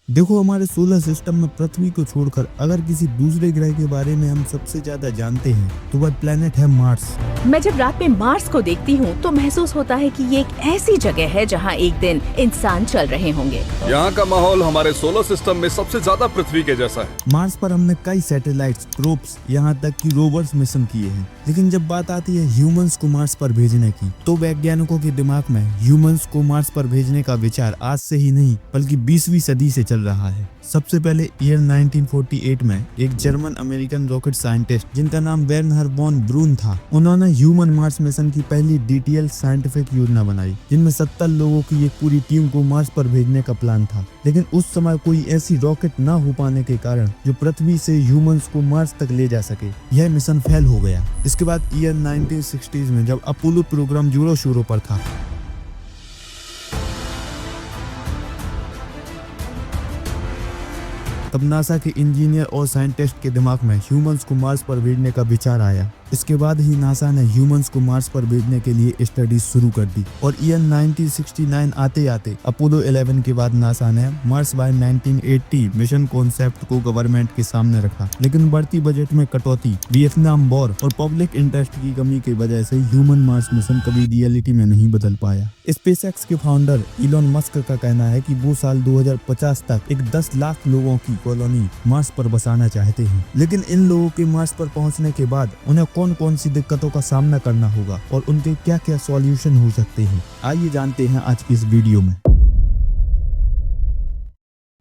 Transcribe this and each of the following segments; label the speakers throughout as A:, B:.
A: देखो, हमारे solar system में पृथ्वी को छोड़कर अगर किसी दूसरे ग्रह के बारे में हम सबसे ज्यादा जानते हैं तो वह प्लेनेट है मार्स।
B: मैं जब रात में मार्स को देखती हूँ तो महसूस होता है कि ये एक ऐसी जगह है जहाँ एक दिन इंसान चल रहे होंगे।
C: यहाँ का माहौल हमारे सोलर सिस्टम में सबसे ज्यादा पृथ्वी के जैसा है।
A: मार्स पर हमने कई सैटेलाइट्स, प्रोब्स, यहाँ तक कि रोवर्स मिशन किए हैं, लेकिन जब बात आती है ह्यूमंस को मार्स पर भेजने की तो वैज्ञानिकों के दिमाग में ह्यूमंस को मार्स पर भेजने का विचार आज से ही नहीं बल्कि 20वीं सदी से चल रहा है। सबसे पहले ईयर 1948 में एक जर्मन अमेरिकन रॉकेट साइंटिस्ट जिनका नाम वेर्नर वॉन ब्रून था, उन्होंने ह्यूमन मार्स मिशन की पहली डिटेल साइंटिफिक योजना बनाई जिनमें 70 लोगों की एक पूरी टीम को मार्स पर भेजने का प्लान था। लेकिन उस समय कोई ऐसी रॉकेट न हो पाने के कारण जो पृथ्वी से ह्यूमंस को मार्स तक ले जा सके, यह मिशन फेल हो गया। इसके बाद ईयर 1960s में जब अपोलो प्रोग्राम जोरों शोरों पर था, तब नासा के इंजीनियर और साइंटिस्ट के दिमाग में ह्यूमंस को मार्स पर भेजने का विचार आया। इसके बाद ही नासा ने ह्यूमंस को मार्स पर भेजने के लिए स्टडी शुरू कर दी और ईयर 1969 आते आते अपोलो 11 के बाद नासा ने मार्स बाय 1980 मिशन कॉन्सेप्ट को गवर्नमेंट के सामने रखा। लेकिन बढ़ती बजट में कटौती, वियतनाम वॉर और पब्लिक इंटरेस्ट की कमी की वजह से ह्यूमन मार्स मिशन कभी रियलिटी में नहीं बदल पाया। स्पेसएक्स के फाउंडर इलॉन मस्क का कहना है कि वो साल 2050 तक एक 10 लाख लोगों की कॉलोनी मार्स पर बसाना चाहते हैं। लेकिन इन लोगों के मार्स पर पहुंचने के बाद उन्हें कौन कौन सी दिक्कतों का सामना करना होगा और उनके क्या क्या सॉल्यूशन हो सकते हैं, आइए जानते हैं आज की इस वीडियो में।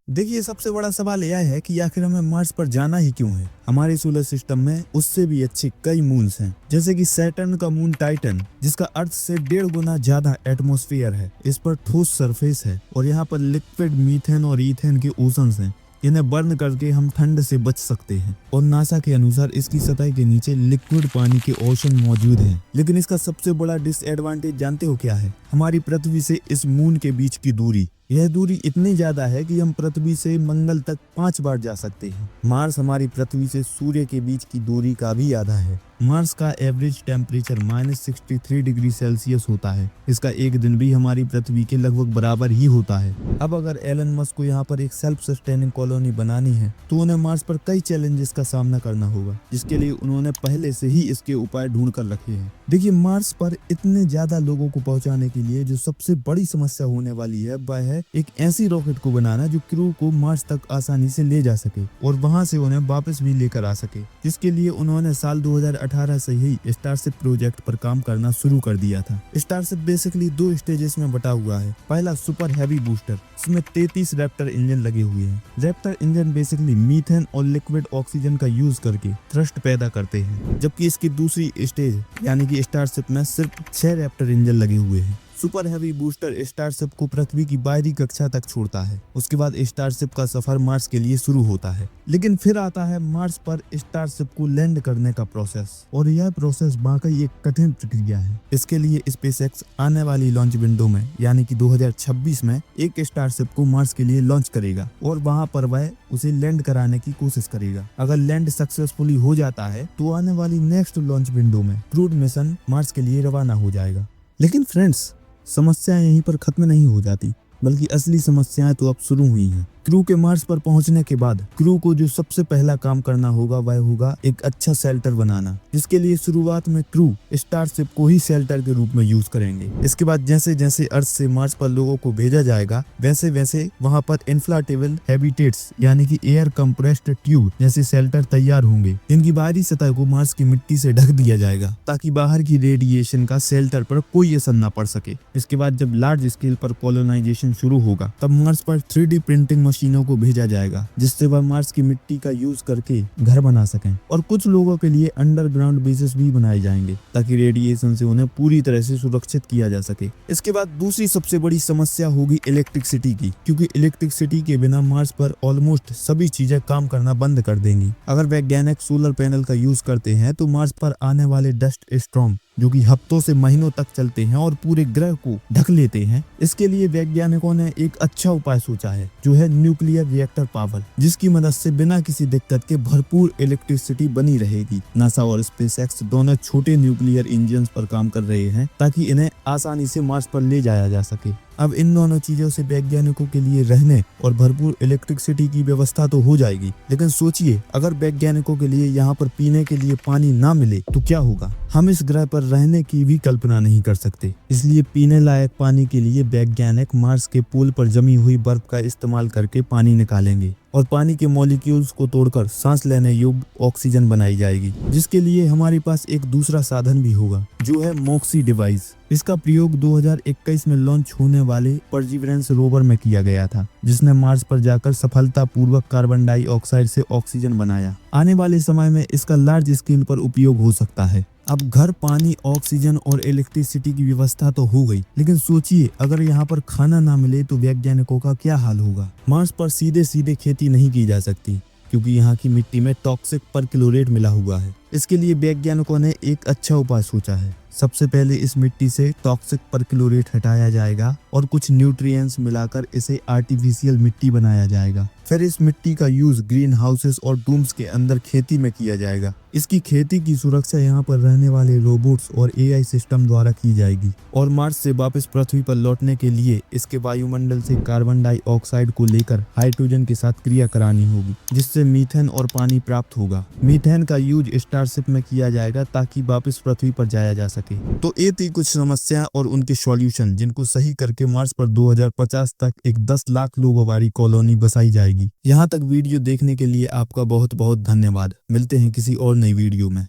A: देखिए, सबसे बड़ा सवाल यह है कि आखिर हमें मार्स पर जाना ही क्यों है। हमारे सोलर सिस्टम में उससे भी अच्छे कई मून्स हैं, जैसे कि सैटर्न का मून टाइटन, जिसका अर्थ से 1.5 गुना ज्यादा एटमॉस्फेयर है। इस पर ठोस सरफेस है और यहाँ पर लिक्विड मीथेन और ईथेन के ओशंस हैं। इन्हें बर्न करके हम ठंड से बच सकते हैं और नासा के अनुसार इसकी सतह के नीचे लिक्विड पानी के ओशन मौजूद हैं। लेकिन इसका सबसे बड़ा डिसएडवांटेज जानते हो क्या है? हमारी पृथ्वी से इस मून के बीच की दूरी। यह दूरी इतनी ज्यादा है कि हम पृथ्वी से मंगल तक 5 बार जा सकते हैं। मार्स हमारी पृथ्वी से सूर्य के बीच की दूरी का भी आधा है। मार्स का एवरेज टेम्परेचर -63 डिग्री सेल्सियस होता है। इसका एक दिन भी हमारी पृथ्वी के लगभग बराबर ही होता है। अब अगर एलन मस्क को यहाँ पर एक सेल्फ सस्टेनिंग कॉलोनी बनानी है तो उन्हें मार्स पर कई चैलेंजेस का सामना करना होगा, जिसके लिए उन्होंने पहले से ही इसके उपाय ढूंढ कर रखे हैं। देखिए, मार्स पर इतने ज्यादा लोगों को पहुंचाने के लिए जो सबसे बड़ी समस्या होने वाली है वह है एक ऐसी रॉकेट को बनाना जो क्रू को मार्स तक आसानी से ले जा सके और वहां से उन्हें वापस भी लेकर आ सके। जिसके लिए उन्होंने साल 2018 से ही स्टारशिप प्रोजेक्ट पर काम करना शुरू कर दिया था। स्टारशिप बेसिकली 2 स्टेजेस में बटा हुआ है। पहला सुपर हैवी बूस्टर, इसमें 33 रैप्टर इंजन लगे हुए हैं। रैप्टर इंजन बेसिकली मीथेन और लिक्विड ऑक्सीजन का यूज करके थ्रस्ट पैदा करते हैं, जबकि इसकी दूसरी स्टेज यानी कि स्टारशिप में सिर्फ 6 रैप्टर इंजन लगे हुए हैं। सुपर हैवी बूस्टर स्टारशिप को पृथ्वी की बाहरी कक्षा तक छोड़ता है। उसके बाद स्टारशिप का सफर मार्स के लिए शुरू होता है। लेकिन फिर आता है मार्स पर स्टारशिप को लैंड करने का प्रोसेस, और यह प्रोसेस वाकई एक कठिन प्रक्रिया है। इसके लिए स्पेसएक्स आने वाली लॉन्च विंडो में यानी कि 2026 में एक स्टारशिप को मार्स के लिए लॉन्च करेगा और वहां पर वह उसे लैंड कराने की कोशिश करेगा। अगर लैंड सक्सेसफुली हो जाता है तो आने वाली नेक्स्ट लॉन्च विंडो में क्रूड मिशन मार्स के लिए रवाना हो जाएगा। लेकिन फ्रेंड्स, समस्याएं यहीं पर खत्म नहीं हो जाती, बल्कि असली समस्याएं तो अब शुरू हुई हैं। क्रू के मार्स पर पहुंचने के बाद क्रू को जो सबसे पहला काम करना होगा वह होगा एक अच्छा शेल्टर बनाना, जिसके लिए शुरुआत में क्रू स्टारशिप को ही शेल्टर के रूप में यूज करेंगे। इसके बाद जैसे जैसे अर्थ से मार्स पर लोगों को भेजा जाएगा वैसे वैसे वहां पर इन्फ्लाटेबल हैबिटेट्स यानी कि एयर कंप्रेस्ड ट्यूब जैसे शेल्टर तैयार होंगे। इनकी बाहरी सतह को मार्स की मिट्टी से ढक दिया जाएगा ताकि बाहर की रेडिएशन का शेल्टर पर कोई असर न पड़ सके। इसके बाद जब लार्ज स्केल पर कॉलोनाइजेशन शुरू होगा तब मार्स पर 3D प्रिंटिंग मशीनों को भेजा जाएगा, जिससे वह मार्स की मिट्टी का यूज करके घर बना सकें। और कुछ लोगों के लिए अंडरग्राउंड बेसेस भी बनाए जाएंगे ताकि रेडिएशन से उन्हें पूरी तरह से सुरक्षित किया जा सके। इसके बाद दूसरी सबसे बड़ी समस्या होगी इलेक्ट्रिसिटी की, क्योंकि इलेक्ट्रिसिटी के बिना मार्स पर ऑलमोस्ट सभी चीजें काम करना बंद कर देंगी। अगर वैज्ञानिक सोलर पैनल का यूज करते हैं तो मार्स पर आने वाले डस्ट स्टॉर्म जो कि हफ्तों से महीनों तक चलते हैं और पूरे ग्रह को ढक लेते हैं, इसके लिए वैज्ञानिकों ने एक अच्छा उपाय सोचा है जो है न्यूक्लियर रिएक्टर पावर, जिसकी मदद से बिना किसी दिक्कत के भरपूर इलेक्ट्रिसिटी बनी रहेगी। नासा और स्पेसएक्स दोनों छोटे न्यूक्लियर इंजन पर काम कर रहे हैं ताकि इन्हें आसानी से मार्स पर ले जाया जा सके। अब इन दोनों चीजों से वैज्ञानिकों के लिए रहने और भरपूर इलेक्ट्रिसिटी की व्यवस्था तो हो जाएगी, लेकिन सोचिए अगर वैज्ञानिकों के लिए यहाँ पर पीने के लिए पानी ना मिले तो क्या होगा। हम इस ग्रह पर रहने की भी कल्पना नहीं कर सकते। इसलिए पीने लायक पानी के लिए वैज्ञानिक मार्स के पोल पर जमी हुई बर्फ का इस्तेमाल करके पानी निकालेंगे और पानी के मॉलिक्यूल्स को तोड़कर सांस लेने योग्य ऑक्सीजन बनाई जाएगी, जिसके लिए हमारे पास एक दूसरा साधन भी होगा जो है मॉक्सी डिवाइस। इसका प्रयोग 2021 में लॉन्च होने वाले परसिवरेंस रोवर में किया गया था, जिसने मार्स पर जाकर सफलतापूर्वक कार्बन डाइऑक्साइड से ऑक्सीजन बनाया। आने वाले समय में इसका लार्ज स्केल पर उपयोग हो सकता है। अब घर, पानी, ऑक्सीजन और इलेक्ट्रिसिटी की व्यवस्था तो हो गई, लेकिन सोचिए अगर यहाँ पर खाना ना मिले तो वैज्ञानिकों का क्या हाल होगा। मार्स पर सीधे सीधे खेती नहीं की जा सकती क्योंकि यहाँ की मिट्टी में टॉक्सिक परक्लोरेट मिला हुआ है। इसके लिए वैज्ञानिकों ने एक अच्छा उपाय सोचा है। सबसे पहले इस मिट्टी से टॉक्सिक परक्लोरेट हटाया जाएगा और कुछ न्यूट्रिएंट्स मिलाकर इसे आर्टिफिशियल मिट्टी बनाया जाएगा। फिर इस मिट्टी का यूज ग्रीन हाउसेस और डूम्स के अंदर खेती में किया जाएगा। इसकी खेती की सुरक्षा यहाँ पर रहने वाले रोबोट्स और एआई सिस्टम द्वारा की जाएगी और मार्स से वापस पृथ्वी पर लौटने के लिए इसके वायुमंडल से कार्बन डाइऑक्साइड को लेकर हाइड्रोजन के साथ क्रिया करानी होगी, जिससे मीथेन और पानी प्राप्त होगा। मीथेन का यूज स्टारशिप में किया जाएगा ताकि वापस पृथ्वी पर जाया जा सके। तो ये थी कुछ समस्या और उनके सॉल्यूशन, जिनको सही करके मार्स पर 2050 तक एक 10 लाख लोगों वाली कॉलोनी बसाई जाएगी। यहाँ तक वीडियो देखने के लिए आपका बहुत बहुत धन्यवाद। मिलते हैं किसी और नई वीडियो में।